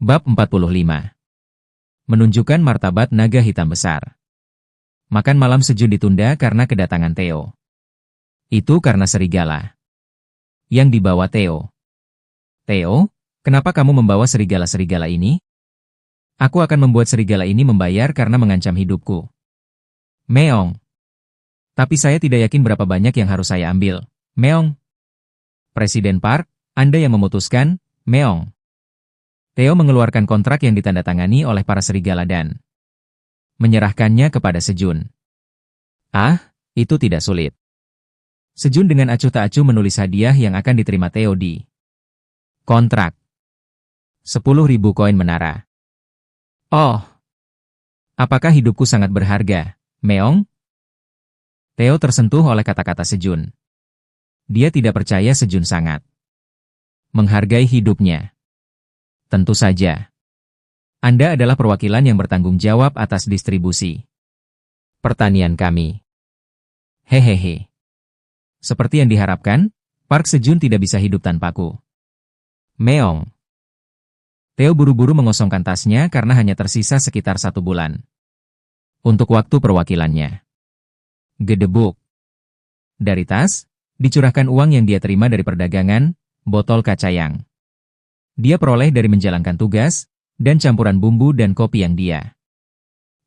Bab 45. Menunjukkan martabat naga hitam besar. Makan malam Sejun ditunda karena kedatangan Theo. Itu karena serigala yang dibawa Theo. Theo, kenapa kamu membawa serigala-serigala ini? Aku akan membuat serigala ini membayar karena mengancam hidupku. Meong. Tapi saya tidak yakin berapa banyak yang harus saya ambil. Meong. Presiden Park, Anda yang memutuskan, Meong. Theo mengeluarkan kontrak yang ditandatangani oleh para serigala dan menyerahkannya kepada Sejun. Ah, itu tidak sulit. Sejun dengan acuh tak acuh menulis hadiah yang akan diterima Theo di kontrak. 10.000 koin menara. Oh, apakah hidupku sangat berharga, Meong? Theo tersentuh oleh kata-kata Sejun. Dia tidak percaya Sejun sangat menghargai hidupnya. Tentu saja. Anda adalah perwakilan yang bertanggung jawab atas distribusi pertanian kami. Hehehe. Seperti yang diharapkan, Park Sejun tidak bisa hidup tanpaku. Meong. Theo buru-buru mengosongkan tasnya karena hanya tersisa sekitar 1 bulan untuk waktu perwakilannya. Gedebuk. Dari tas, dicurahkan uang yang dia terima dari perdagangan, botol kacayang dia peroleh dari menjalankan tugas, dan campuran bumbu dan kopi yang dia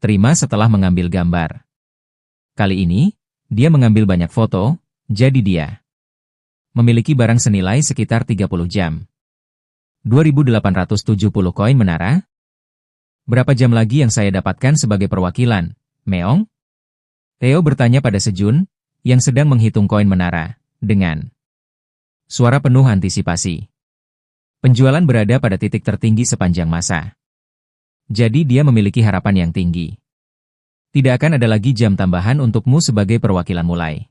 terima setelah mengambil gambar. Kali ini, dia mengambil banyak foto, jadi dia memiliki barang senilai sekitar 30 jam. 2.870 koin menara? Berapa jam lagi yang saya dapatkan sebagai perwakilan, Meong? Theo bertanya pada Sejun, yang sedang menghitung koin menara, dengan suara penuh antisipasi. Penjualan berada pada titik tertinggi sepanjang masa. Jadi dia memiliki harapan yang tinggi. Tidak akan ada lagi jam tambahan untukmu sebagai perwakilan mulai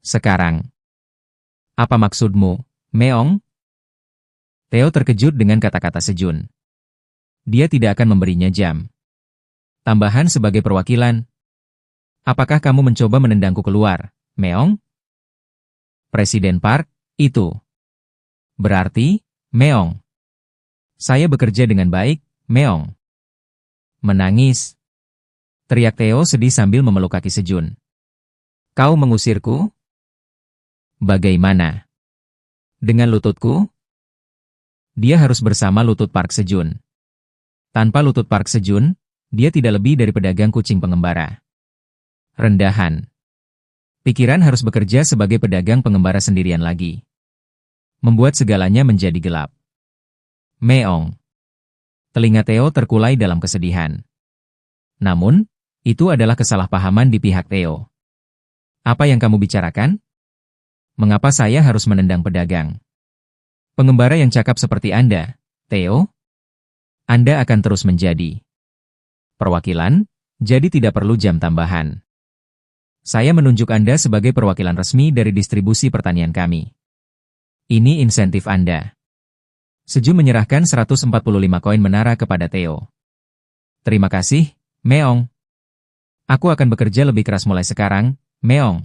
sekarang. Apa maksudmu, Meong? Theo terkejut dengan kata-kata Sejun. Dia tidak akan memberinya jam tambahan sebagai perwakilan. Apakah kamu mencoba menendangku keluar, Meong? Presiden Park, itu berarti, Meong. Saya bekerja dengan baik, Meong. Menangis. Teriak Theo sedih sambil memeluk kaki Sejun. Kau mengusirku? Bagaimana dengan lututku? Dia harus bersama lutut Park Sejun. Tanpa lutut Park Sejun, dia tidak lebih dari pedagang kucing pengembara. Rendahan. Pikiran harus bekerja sebagai pedagang pengembara sendirian lagi. Membuat segalanya menjadi gelap. Meong. Telinga Theo terkulai dalam kesedihan. Namun, itu adalah kesalahpahaman di pihak Theo. Apa yang kamu bicarakan? Mengapa saya harus menendang pedagang? Pengembara yang cakap seperti Anda, Theo? Anda akan terus menjadi perwakilan, jadi tidak perlu jam tambahan. Saya menunjuk Anda sebagai perwakilan resmi dari distribusi pertanian kami. Ini insentif Anda. Sejun menyerahkan 145 koin menara kepada Theo. Terima kasih, Meong. Aku akan bekerja lebih keras mulai sekarang, Meong.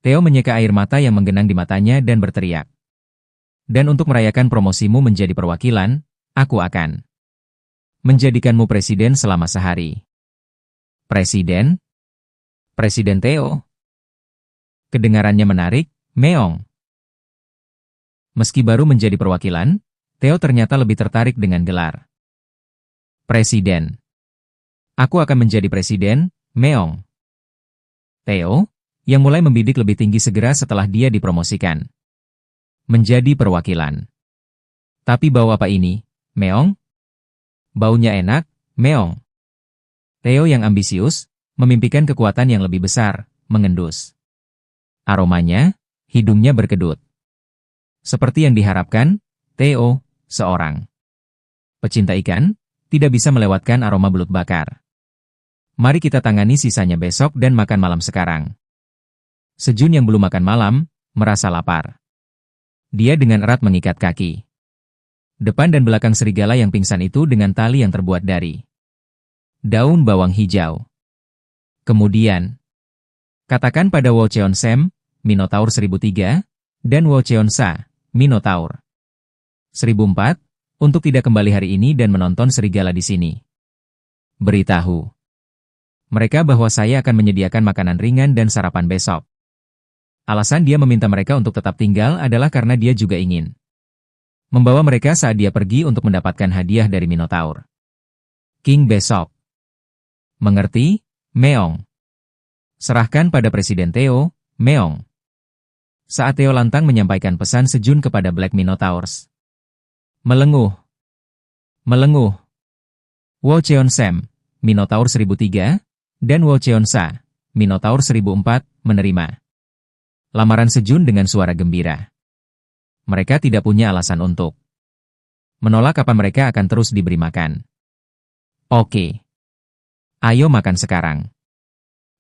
Theo menyeka air mata yang menggenang di matanya dan berteriak. Dan untuk merayakan promosimu menjadi perwakilan, aku akan menjadikanmu presiden selama sehari. Presiden? Presiden Theo? Kedengarannya menarik, Meong. Meski baru menjadi perwakilan, Theo ternyata lebih tertarik dengan gelar Presiden. Aku akan menjadi presiden, Meong. Theo, yang mulai membidik lebih tinggi segera setelah dia dipromosikan menjadi perwakilan. Tapi bau apa ini, Meong? Baunya enak, Meong. Theo yang ambisius, memimpikan kekuatan yang lebih besar, mengendus. Aromanya, hidungnya berkedut. Seperti yang diharapkan, Theo, seorang pecinta ikan, tidak bisa melewatkan aroma belut bakar. Mari kita tangani sisanya besok dan makan malam sekarang. Sejun yang belum makan malam, merasa lapar. Dia dengan erat mengikat kaki depan dan belakang serigala yang pingsan itu dengan tali yang terbuat dari daun bawang hijau. Kemudian, katakan pada Wo Cheon Sem, Minotaur 1003, dan Wo Cheon Sa, Minotaur 1004, untuk tidak kembali hari ini dan menonton serigala di sini. Beritahu mereka bahwa saya akan menyediakan makanan ringan dan sarapan besok. Alasan dia meminta mereka untuk tetap tinggal adalah karena dia juga ingin membawa mereka saat dia pergi untuk mendapatkan hadiah dari Minotaur King besok. Mengerti, Meong? Serahkan pada Presiden Theo, Meong. Saat Theo lantang menyampaikan pesan Sejun kepada Black Minotaurs. Melenguh. Melenguh. Wo Cheon Sam, Minotaur 1003, dan Wo Cheon Sa, Minotaur 1004, menerima lamaran Sejun dengan suara gembira. Mereka tidak punya alasan untuk menolak apa mereka akan terus diberi makan. Oke. Ayo makan sekarang.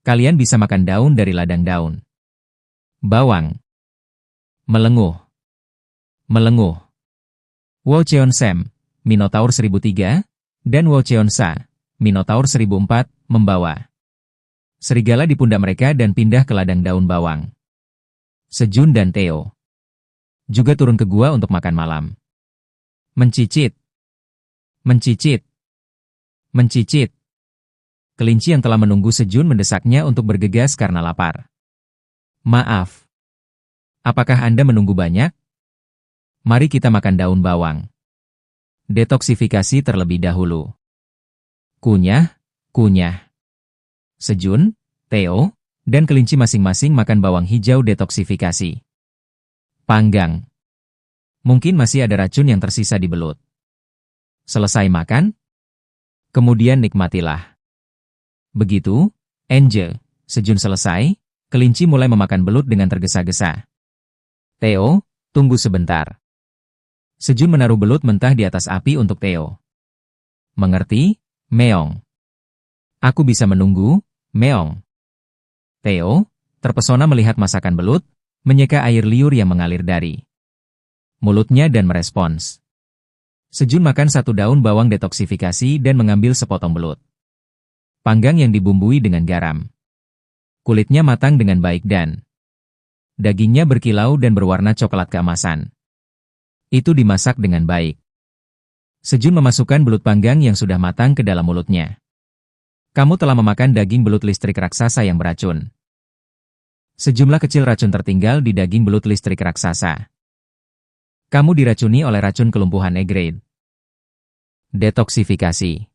Kalian bisa makan daun dari ladang daun. Bawang. Melenguh. Melenguh. Wo Cheon Sam, Minotaur 1003, dan Wo Cheon Sa, Minotaur 1004, membawa serigala di pundak mereka dan pindah ke ladang daun bawang. Sejun dan Theo juga turun ke gua untuk makan malam. Mencicit. Mencicit. Mencicit. Kelinci yang telah menunggu Sejun mendesaknya untuk bergegas karena lapar. Maaf. Apakah Anda menunggu banyak? Mari kita makan daun bawang. Detoksifikasi terlebih dahulu. Kunyah, kunyah. Sejun, Theo, dan kelinci masing-masing makan bawang hijau detoksifikasi. Panggang. Mungkin masih ada racun yang tersisa di belut. Selesai makan? Kemudian nikmatilah. Begitu, Angel, Sejun selesai, kelinci mulai memakan belut dengan tergesa-gesa. Theo, tunggu sebentar. Sejun menaruh belut mentah di atas api untuk Theo. Mengerti, Meong? Aku bisa menunggu, Meong. Theo, terpesona melihat masakan belut, menyeka air liur yang mengalir dari mulutnya dan merespons. Sejun makan satu daun bawang detoksifikasi dan mengambil sepotong belut panggang yang dibumbui dengan garam. Kulitnya matang dengan baik dan dagingnya berkilau dan berwarna coklat keemasan. Itu dimasak dengan baik. Sejun memasukkan belut panggang yang sudah matang ke dalam mulutnya. Kamu telah memakan daging belut listrik raksasa yang beracun. Sejumlah kecil racun tertinggal di daging belut listrik raksasa. Kamu diracuni oleh racun kelumpuhan E-grade. Detoksifikasi.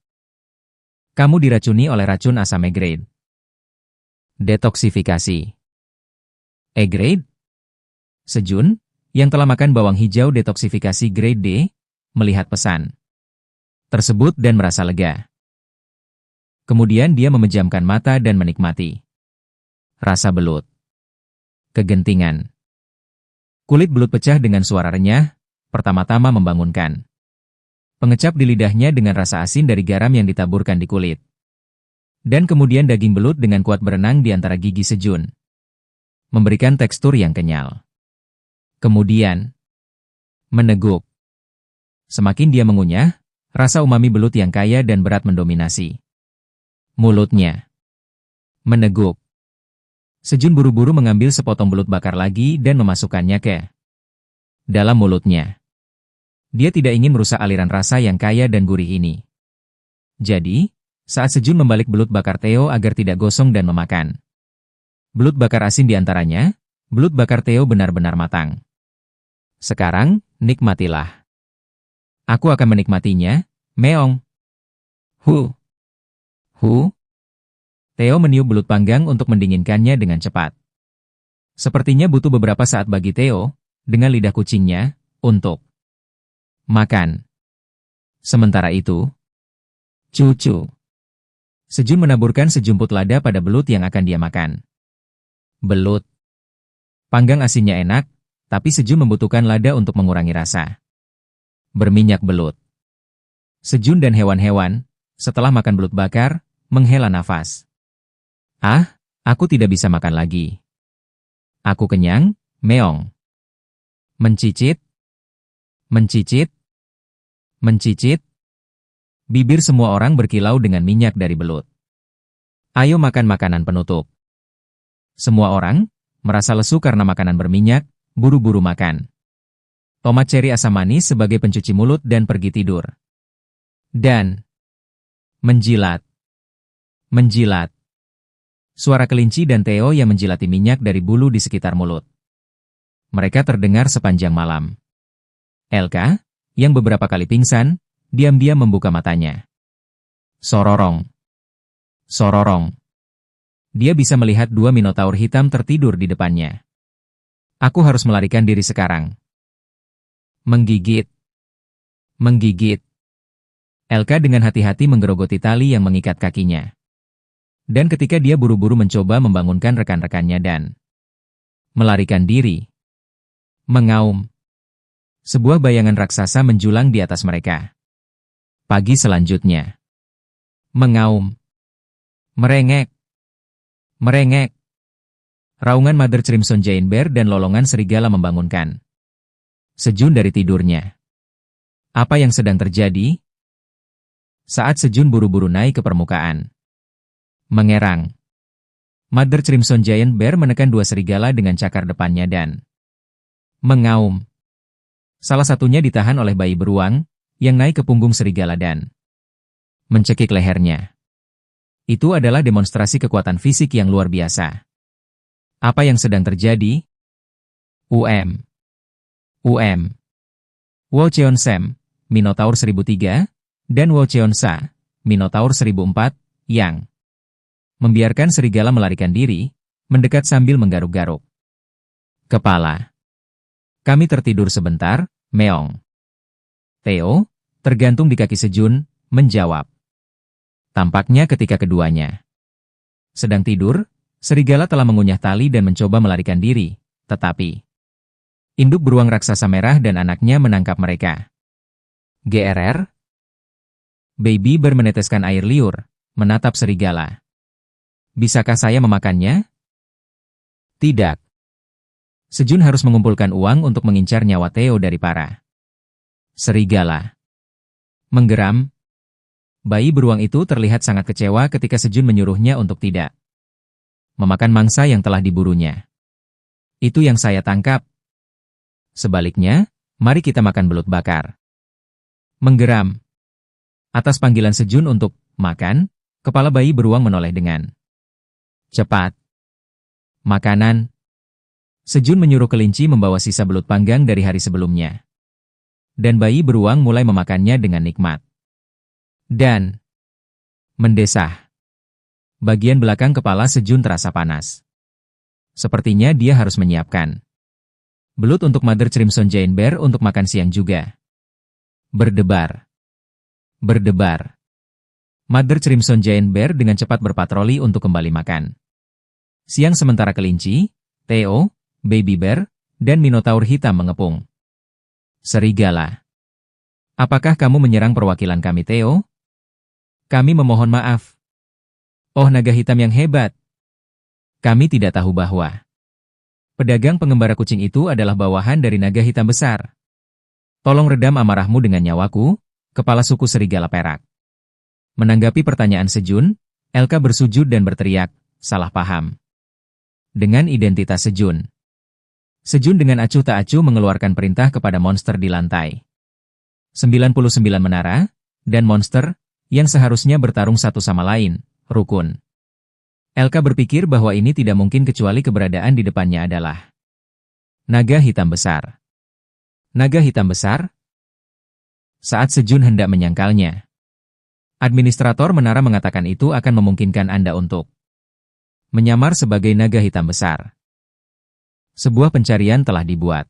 Kamu diracuni oleh racun asam E-grade. Detoksifikasi. E-grade? Sejun, yang telah makan bawang hijau detoksifikasi grade D, melihat pesan tersebut dan merasa lega. Kemudian dia memejamkan mata dan menikmati rasa belut. Kegentingan. Kulit belut pecah dengan suara renyah, pertama-tama membangunkan. Pengecap di lidahnya dengan rasa asin dari garam yang ditaburkan di kulit. Dan kemudian daging belut dengan kuat berenang di antara gigi Sejun. Memberikan tekstur yang kenyal. Kemudian, meneguk. Semakin dia mengunyah, rasa umami belut yang kaya dan berat mendominasi mulutnya. Meneguk. Sejun buru-buru mengambil sepotong belut bakar lagi dan memasukkannya ke dalam mulutnya. Dia tidak ingin merusak aliran rasa yang kaya dan gurih ini. Jadi, saat Sejun membalik belut bakar Theo agar tidak gosong dan memakan belut bakar asin di antaranya, belut bakar Theo benar-benar matang. Sekarang, nikmatilah. Aku akan menikmatinya, Meong. Hu. Hu. Theo meniup belut panggang untuk mendinginkannya dengan cepat. Sepertinya butuh beberapa saat bagi Theo, dengan lidah kucingnya, untuk makan. Sementara itu, cucu. Sejun menaburkan sejumput lada pada belut yang akan dia makan. Belut panggang asinnya enak, tapi Sejun membutuhkan lada untuk mengurangi rasa berminyak belut. Sejun dan hewan-hewan, setelah makan belut bakar, menghela nafas. Ah, aku tidak bisa makan lagi. Aku kenyang, Meong. Mencicit. Mencicit. Mencicit. Bibir semua orang berkilau dengan minyak dari belut. Ayo makan makanan penutup. Semua orang, merasa lesu karena makanan berminyak, buru-buru makan. tomat ceri asam manis sebagai pencuci mulut dan pergi tidur. Dan menjilat. Menjilat. Suara kelinci dan Theo yang menjilati minyak dari bulu di sekitar mulut. Mereka terdengar sepanjang malam. Elka, yang beberapa kali pingsan, diam-diam membuka matanya. Sororong. Sororong. Dia bisa melihat dua minotaur hitam tertidur di depannya. Aku harus melarikan diri sekarang. Menggigit. Menggigit. Elka dengan hati-hati menggerogoti tali yang mengikat kakinya. Dan ketika dia buru-buru mencoba membangunkan rekan-rekannya dan melarikan diri, mengaum. Sebuah bayangan raksasa menjulang di atas mereka. Pagi selanjutnya. Mengaum. Merengek. Merengek. Raungan Mother Crimson Giant Bear dan lolongan serigala membangunkan Sejun dari tidurnya. Apa yang sedang terjadi? Saat Sejun buru-buru naik ke permukaan. Mengerang. Mother Crimson Giant Bear menekan dua serigala dengan cakar depannya dan mengaum. Salah satunya ditahan oleh bayi beruang, yang naik ke punggung serigala dan mencekik lehernya. Itu adalah demonstrasi kekuatan fisik yang luar biasa. Apa yang sedang terjadi? Wo Cheon Sam, Minotaur 1003, dan Wo Cheon Sa, Minotaur 1004, yang membiarkan serigala melarikan diri, mendekat sambil menggaruk-garuk kepala. Kami tertidur sebentar, Meong. Theo, tergantung di kaki Sejun, menjawab. Tampaknya ketika keduanya sedang tidur, serigala telah mengunyah tali dan mencoba melarikan diri, tetapi induk beruang raksasa merah dan anaknya menangkap mereka. GRR? Baby Bear meneteskan air liur, menatap serigala. Bisakah saya memakannya? Tidak. Sejun harus mengumpulkan uang untuk mengincar nyawa Theo dari para serigala. Menggeram. Bayi beruang itu terlihat sangat kecewa ketika Sejun menyuruhnya untuk tidak memakan mangsa yang telah diburunya. Itu yang saya tangkap. Sebaliknya, mari kita makan belut bakar. Menggeram. Atas panggilan Sejun untuk makan, kepala bayi beruang menoleh dengan cepat. Makanan. Sejun menyuruh kelinci membawa sisa belut panggang dari hari sebelumnya. Dan bayi beruang mulai memakannya dengan nikmat. Dan mendesah. Bagian belakang kepala Sejun terasa panas. Sepertinya dia harus menyiapkan belut untuk Mother Crimson Giant Bear untuk makan siang juga. Berdebar. Berdebar. Mother Crimson Giant Bear dengan cepat berpatroli untuk kembali makan siang sementara kelinci, Theo, Baby Bear, dan Minotaur hitam mengepung serigala. Apakah kamu menyerang perwakilan kami, Theo? Kami memohon maaf. Oh, naga hitam yang hebat. Kami tidak tahu bahwa pedagang pengembara kucing itu adalah bawahan dari naga hitam besar. Tolong redam amarahmu dengan nyawaku, kepala suku serigala perak. Menanggapi pertanyaan Sejun, Elka bersujud dan berteriak, salah paham. Dengan identitas Sejun. Sejun dengan acuh tak acuh mengeluarkan perintah kepada monster di lantai 99 menara, dan monster, yang seharusnya bertarung satu sama lain, rukun. Elka berpikir bahwa ini tidak mungkin kecuali keberadaan di depannya adalah naga hitam besar. Naga hitam besar? Saat Sejun hendak menyangkalnya, administrator menara mengatakan itu akan memungkinkan Anda untuk menyamar sebagai naga hitam besar. Sebuah pencarian telah dibuat.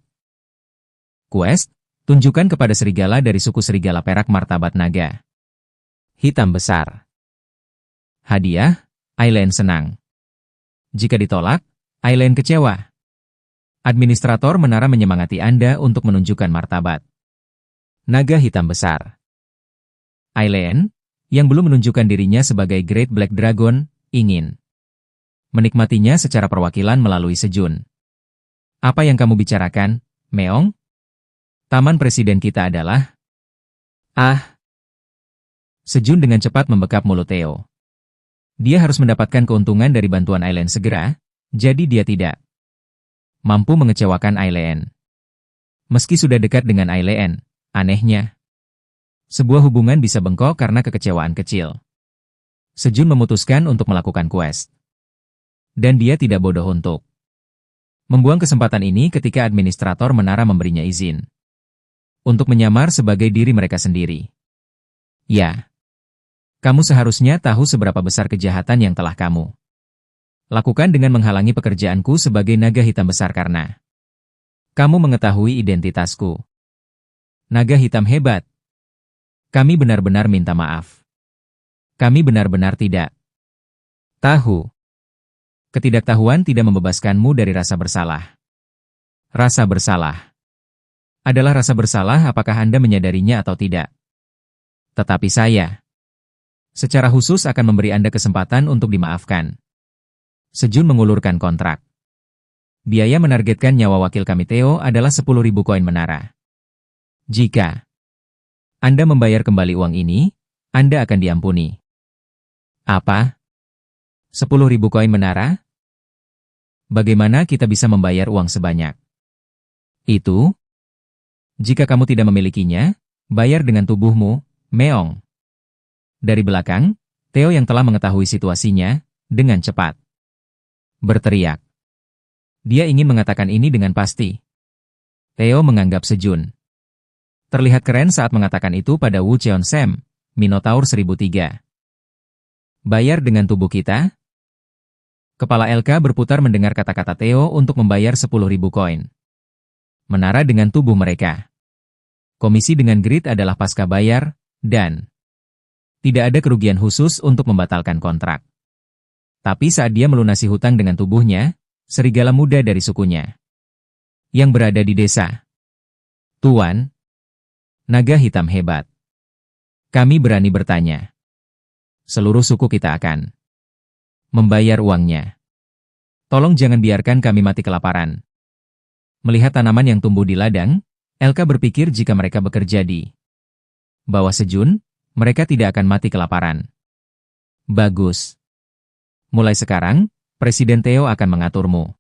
Quest, tunjukkan kepada serigala dari suku serigala perak martabat naga hitam besar. Hadiah, Aileen senang. Jika ditolak, Aileen kecewa. Administrator menara menyemangati Anda untuk menunjukkan martabat naga hitam besar. Aileen, yang belum menunjukkan dirinya sebagai Great Black Dragon, ingin menikmatinya secara perwakilan melalui Sejun. Apa yang kamu bicarakan, Meong? Taman presiden kita adalah... Sejun dengan cepat membekap mulut Theo. Dia harus mendapatkan keuntungan dari bantuan Aileen segera, jadi dia tidak mampu mengecewakan Aileen. Meski sudah dekat dengan Aileen, anehnya, sebuah hubungan bisa bengkok karena kekecewaan kecil. Sejun memutuskan untuk melakukan quest. Dan dia tidak bodoh untuk membuang kesempatan ini ketika administrator menara memberinya izin untuk menyamar sebagai diri mereka sendiri. Ya, kamu seharusnya tahu seberapa besar kejahatan yang telah kamu lakukan dengan menghalangi pekerjaanku sebagai naga hitam besar karena kamu mengetahui identitasku. Naga hitam hebat. Kami benar-benar minta maaf. Kami benar-benar tidak tahu. Ketidaktahuan tidak membebaskanmu dari rasa bersalah. Rasa bersalah adalah rasa bersalah apakah Anda menyadarinya atau tidak. Tetapi saya, secara khusus akan memberi Anda kesempatan untuk dimaafkan. Sejun mengulurkan kontrak. Biaya menargetkan nyawa wakil kami Theo adalah 10.000 koin menara. Jika Anda membayar kembali uang ini, Anda akan diampuni. Apa? 10.000 koin menara? Bagaimana kita bisa membayar uang sebanyak itu? Jika kamu tidak memilikinya, bayar dengan tubuhmu, Meong. Dari belakang, Theo yang telah mengetahui situasinya, dengan cepat berteriak. Dia ingin mengatakan ini dengan pasti. Theo menganggap Sejun terlihat keren saat mengatakan itu pada Wu Cheon Sam, Minotaur 1003. Bayar dengan tubuh kita? Kepala LK berputar mendengar kata-kata Theo untuk membayar 10.000 koin. Menara dengan tubuh mereka. Komisi dengan grid adalah pasca bayar, dan tidak ada kerugian khusus untuk membatalkan kontrak. Tapi saat dia melunasi hutang dengan tubuhnya, serigala muda dari sukunya yang berada di desa. Tuan, naga hitam hebat. Kami berani bertanya. Seluruh suku kita akan membayar uangnya. Tolong jangan biarkan kami mati kelaparan. Melihat tanaman yang tumbuh di ladang, Elka berpikir jika mereka bekerja di bawah Sejun, mereka tidak akan mati kelaparan. Bagus. Mulai sekarang, Presiden Theo akan mengaturmu.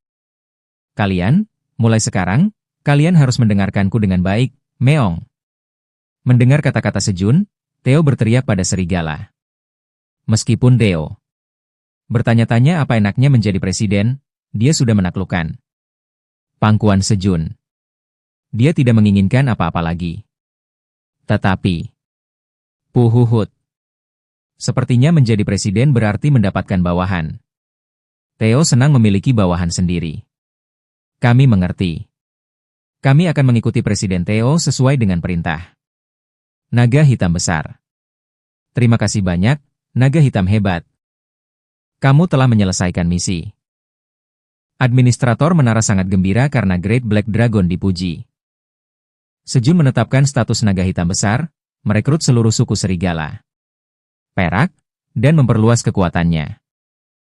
Mulai sekarang, kalian harus mendengarkanku dengan baik, Meong. Mendengar kata-kata Sejun, Theo berteriak pada serigala. Meskipun Theo bertanya-tanya apa enaknya menjadi presiden, dia sudah menaklukkan pangkuan Sejun. Dia tidak menginginkan apa-apa lagi. Tetapi, puhuhut. Sepertinya menjadi presiden berarti mendapatkan bawahan. Theo senang memiliki bawahan sendiri. Kami mengerti. Kami akan mengikuti Presiden Theo sesuai dengan perintah. Naga hitam besar. Terima kasih banyak, naga hitam hebat. Kamu telah menyelesaikan misi. Administrator menara sangat gembira karena Great Black Dragon dipuji. Sejun menetapkan status naga hitam besar, merekrut seluruh suku serigala perak, dan memperluas kekuatannya.